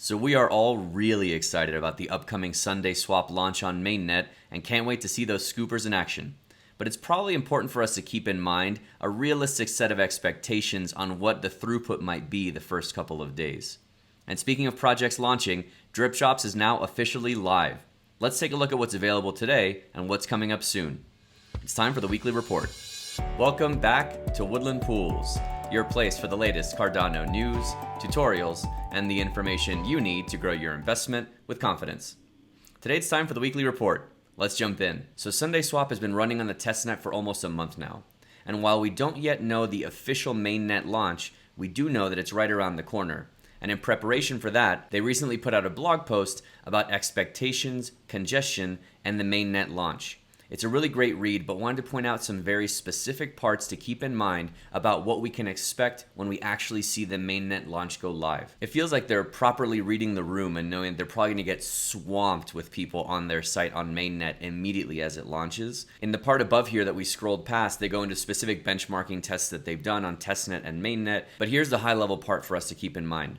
So we are all really excited about the upcoming SundaeSwap launch on mainnet and can't wait to see those scoopers in action. But it's probably important for us to keep in mind a realistic set of expectations on what the throughput might be the first couple of days. And speaking of projects launching, DripDropz is now officially live. Let's take a look at what's available today and what's coming up soon. It's time for the weekly report. Welcome back to Woodland Pools, your place for the latest Cardano news, tutorials, and the information you need to grow your investment with confidence. Today it's time for the weekly report. Let's jump in. So SundaeSwap has been running on the testnet for almost a month now. And while we don't yet know the official mainnet launch, we do know that it's right around the corner. And in preparation for that, they recently put out a blog post about expectations, congestion, and the mainnet launch. It's a really great read, but wanted to point out some very specific parts to keep in mind about what we can expect when we actually see the mainnet launch go live. It feels like they're properly reading the room and knowing they're probably going to get swamped with people on their site on mainnet immediately as it launches. In the part above here that we scrolled past, they go into specific benchmarking tests that they've done on testnet and mainnet, but here's the high-level part for us to keep in mind.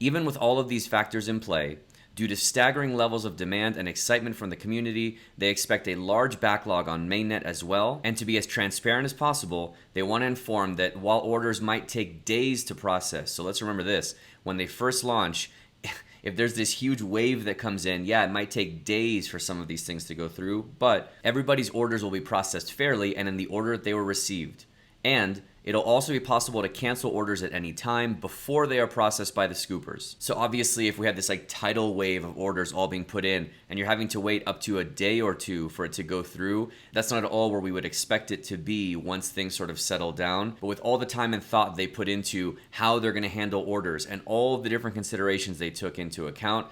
Even with all of these factors in play, due to staggering levels of demand and excitement from the community, they expect a large backlog on mainnet as well. And to be as transparent as possible, they want to inform that while orders might take days to process, so let's remember this, when they first launch, if there's this huge wave that comes in, yeah, it might take days for some of these things to go through, but everybody's orders will be processed fairly and in the order that they were received. And it'll also be possible to cancel orders at any time before they are processed by the scoopers. So obviously if we have this tidal wave of orders all being put in and you're having to wait up to a day or two for it to go through, that's not at all where we would expect it to be once things sort of settle down. But with all the time and thought they put into how they're going to handle orders and all of the different considerations they took into account,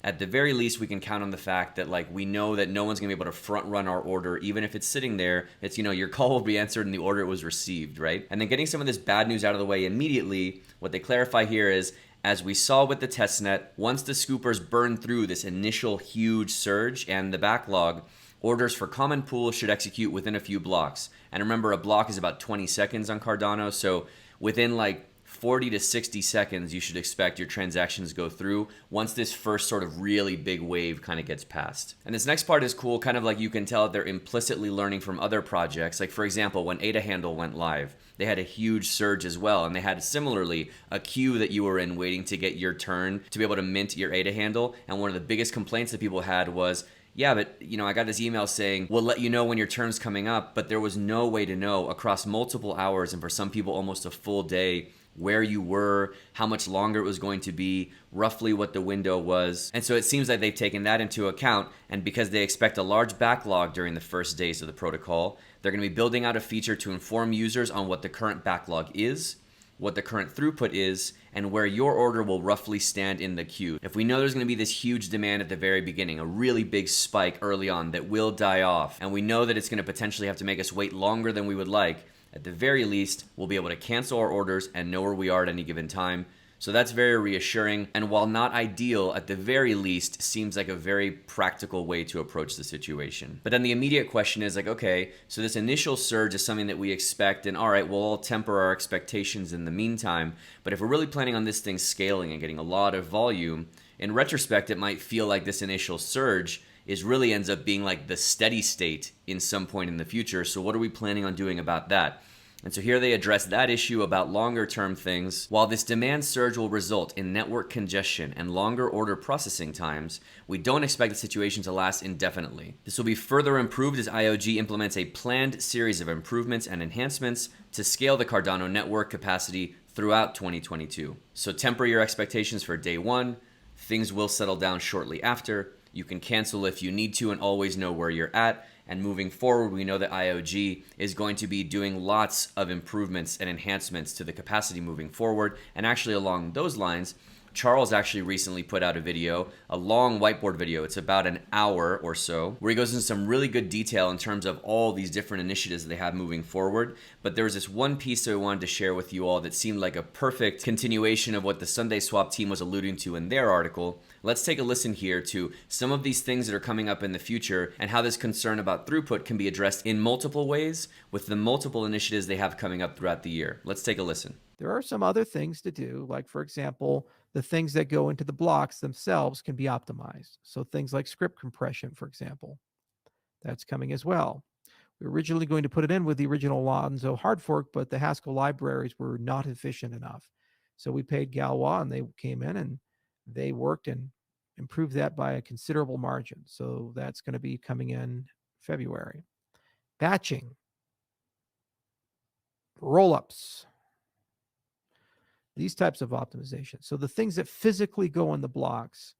at the very least, we can count on the fact that we know that no one's gonna be able to front run our order, even if it's sitting there. It's, your call will be answered in the order it was received, right? And then getting some of this bad news out of the way immediately, what they clarify here is, as we saw with the testnet, once the scoopers burn through this initial huge surge and the backlog, orders for common pools should execute within a few blocks. And remember, a block is about 20 seconds on Cardano, so within 40 to 60 seconds, you should expect your transactions to go through once this first sort of really big wave kind of gets past. And this next part is cool, kind of you can tell they're implicitly learning from other projects. For example, when ADA Handle went live, they had a huge surge as well. And they had similarly a queue that you were in waiting to get your turn to be able to mint your ADA Handle. And one of the biggest complaints that people had was, yeah, but I got this email saying, we'll let you know when your turn's coming up, but there was no way to know across multiple hours and for some people almost a full day where you were, how much longer it was going to be, roughly what the window was. And so it seems like they've taken that into account, and because they expect a large backlog during the first days of the protocol, they're going to be building out a feature to inform users on what the current backlog is, what the current throughput is, and where your order will roughly stand in the queue. If we know there's going to be this huge demand at the very beginning, a really big spike early on that will die off, and we know that it's going to potentially have to make us wait longer than we would like, at the very least, we'll be able to cancel our orders and know where we are at any given time. So that's very reassuring, and while not ideal, at the very least, seems like a very practical way to approach the situation. But then the immediate question is okay, so this initial surge is something that we expect, and all right, we'll all temper our expectations in the meantime, but if we're really planning on this thing scaling and getting a lot of volume, in retrospect, it might feel like this initial surge really ends up being the steady state in some point in the future. So what are we planning on doing about that? And so here they address that issue about longer term things. While this demand surge will result in network congestion and longer order processing times, we don't expect the situation to last indefinitely. This will be further improved as IOG implements a planned series of improvements and enhancements to scale the Cardano network capacity throughout 2022. So temper your expectations for day one. Things will settle down shortly after. You can cancel if you need to and always know where you're at. And moving forward, we know that IOG is going to be doing lots of improvements and enhancements to the capacity moving forward. And actually along those lines, Charles actually recently put out a video, a long whiteboard video. It's about an hour or so, where he goes into some really good detail in terms of all these different initiatives that they have moving forward. But there was this one piece that I wanted to share with you all that seemed like a perfect continuation of what the SundaeSwap team was alluding to in their article. Let's take a listen here to some of these things that are coming up in the future and how this concern about throughput can be addressed in multiple ways with the multiple initiatives they have coming up throughout the year. Let's take a listen. There are some other things to do, like, for example, the things that go into the blocks themselves can be optimized. So things like script compression, for example, that's coming as well. We were originally going to put it in with the original Lonzo hard fork, but the Haskell libraries were not efficient enough. So we paid Galois, and they came in and they worked and improved that by a considerable margin. So that's going to be coming in February. Batching, roll-ups, these types of optimization. So the things that physically go in the blocks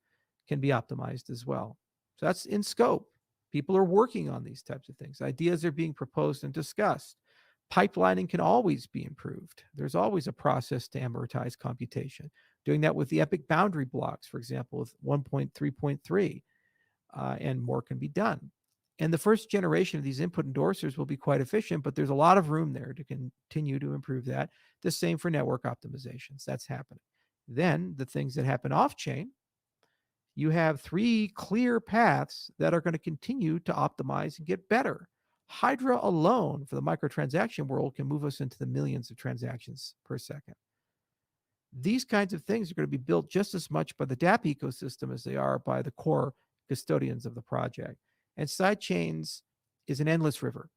can be optimized as well. So that's in scope. People are working on these types of things. Ideas are being proposed and discussed. Pipelining can always be improved. There's always a process to amortize computation. Doing that with the epic boundary blocks, for example, with 1.3.3, and more can be done. And the first generation of these input endorsers will be quite efficient, but there's a lot of room there to continue to improve that. The same for network optimizations. That's happening. Then the things that happen off chain, you have 3 clear paths that are going to continue to optimize and get better. Hydra alone for the microtransaction world can move us into the millions of transactions per second. These kinds of things are going to be built just as much by the DApp ecosystem as they are by the core custodians of the project. And sidechains is an endless river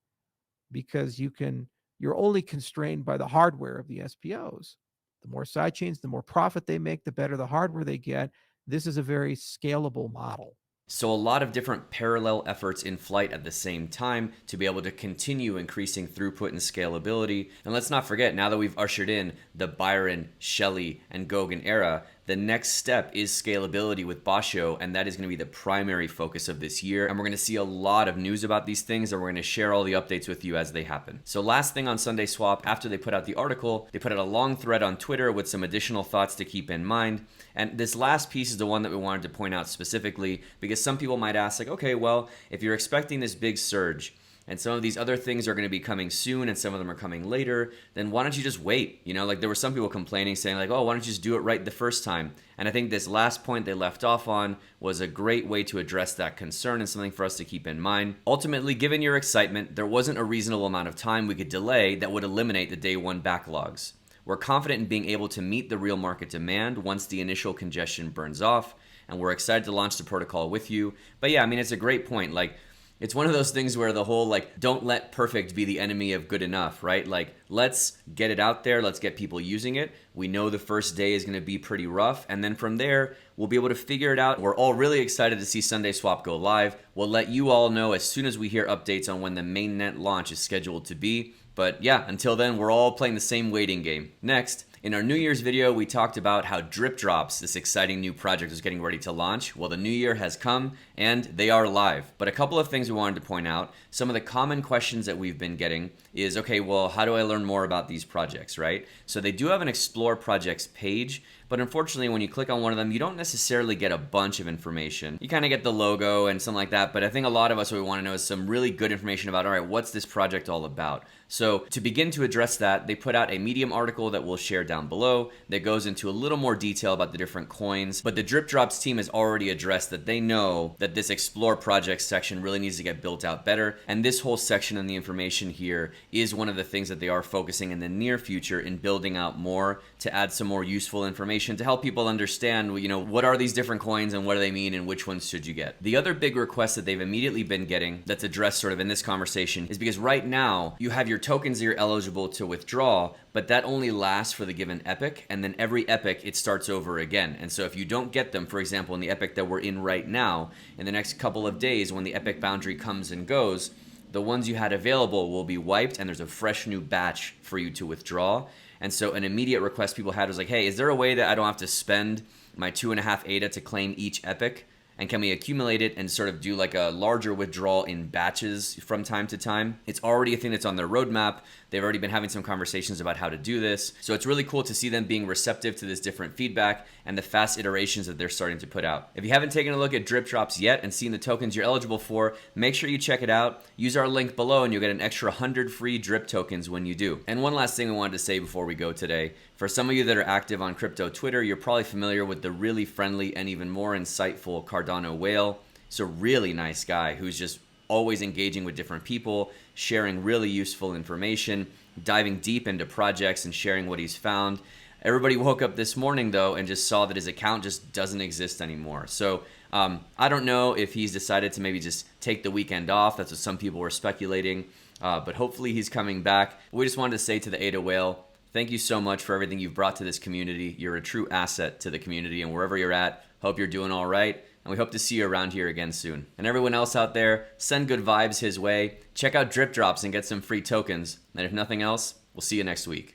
because you're only constrained by the hardware of the SPOs. The more sidechains, the more profit they make, the better the hardware they get. This is a very scalable model. So a lot of different parallel efforts in flight at the same time to be able to continue increasing throughput and scalability. And let's not forget, now that we've ushered in the Byron, Shelley, and Goguen era, the next step is scalability with Basho, and that is going to be the primary focus of this year. And we're going to see a lot of news about these things, and we're going to share all the updates with you as they happen. So last thing on SundaeSwap, after they put out the article, they put out a long thread on Twitter with some additional thoughts to keep in mind. And this last piece is the one that we wanted to point out specifically, because some people might ask, like, okay, well, if you're expecting this big surge, and some of these other things are going to be coming soon and some of them are coming later, then why don't you just wait? You know, like there were some people complaining saying like, oh, why don't you just do it right the first time? And I think this last point they left off on was a great way to address that concern and something for us to keep in mind. Ultimately, given your excitement, there wasn't a reasonable amount of time we could delay that would eliminate the day one backlogs. We're confident in being able to meet the real market demand once the initial congestion burns off, and we're excited to launch the protocol with you. But yeah, I mean, it's a great point. Like, it's one of those things where the whole, like, don't let perfect be the enemy of good enough, right? Like, let's get it out there. Let's get people using it. We know the first day is going to be pretty rough. And then from there, we'll be able to figure it out. We're all really excited to see SundaeSwap go live. We'll let you all know as soon as we hear updates on when the mainnet launch is scheduled to be. But yeah, until then, we're all playing the same waiting game. Next, in our New Year's video, we talked about how DripDropz, this exciting new project, is getting ready to launch. Well, the new year has come, and they are live. But a couple of things we wanted to point out. Some of the common questions that we've been getting is, okay, well, how do I learn more about these projects, right? So they do have an Explore Projects page, but unfortunately, when you click on one of them, you don't necessarily get a bunch of information. You kind of get the logo and something like that, but I think a lot of us, what we want to know is some really good information about, all right, what's this project all about? So to begin to address that, they put out a Medium article that we'll share down below that goes into a little more detail about the different coins. But the DripDropz team has already addressed that they know that this Explore Projects section really needs to get built out better. And this whole section and the information here is one of the things that they are focusing in the near future in building out more to add some more useful information to help people understand, you know, what are these different coins and what do they mean and which ones should you get. The other big request that they've immediately been getting that's addressed sort of in this conversation is because right now you have your tokens that you're eligible to withdraw, but that only lasts for the given epoch, and then every epoch it starts over again. And so if you don't get them, for example, in the epoch that we're in right now, in the next couple of days when the epoch boundary comes and goes, the ones you had available will be wiped and there's a fresh new batch for you to withdraw. And so an immediate request people had was like, hey, is there a way that I don't have to spend my 2.5 ADA to claim each epoch? And can we accumulate it and sort of do like a larger withdrawal in batches from time to time? It's already a thing that's on their roadmap. They've already been having some conversations about how to do this. So it's really cool to see them being receptive to this different feedback and the fast iterations that they're starting to put out. If you haven't taken a look at DripDropz yet and seen the tokens you're eligible for, make sure you check it out. Use our link below and you'll get an extra 100 free drip tokens when you do. And one last thing we wanted to say before we go today. For some of you that are active on crypto Twitter, you're probably familiar with the really friendly and even more insightful Cardano Whale. He's a really nice guy who's just always engaging with different people, sharing really useful information, diving deep into projects and sharing what he's found. Everybody woke up this morning, though, and just saw that his account just doesn't exist anymore. So I don't know if he's decided to maybe just take the weekend off. That's what some people were speculating. But hopefully he's coming back. We just wanted to say to the Ada Whale, thank you so much for everything you've brought to this community. You're a true asset to the community, and wherever you're at, hope you're doing all right. And we hope to see you around here again soon. And everyone else out there, send good vibes his way. Check out DripDropz and get some free tokens. And if nothing else, we'll see you next week.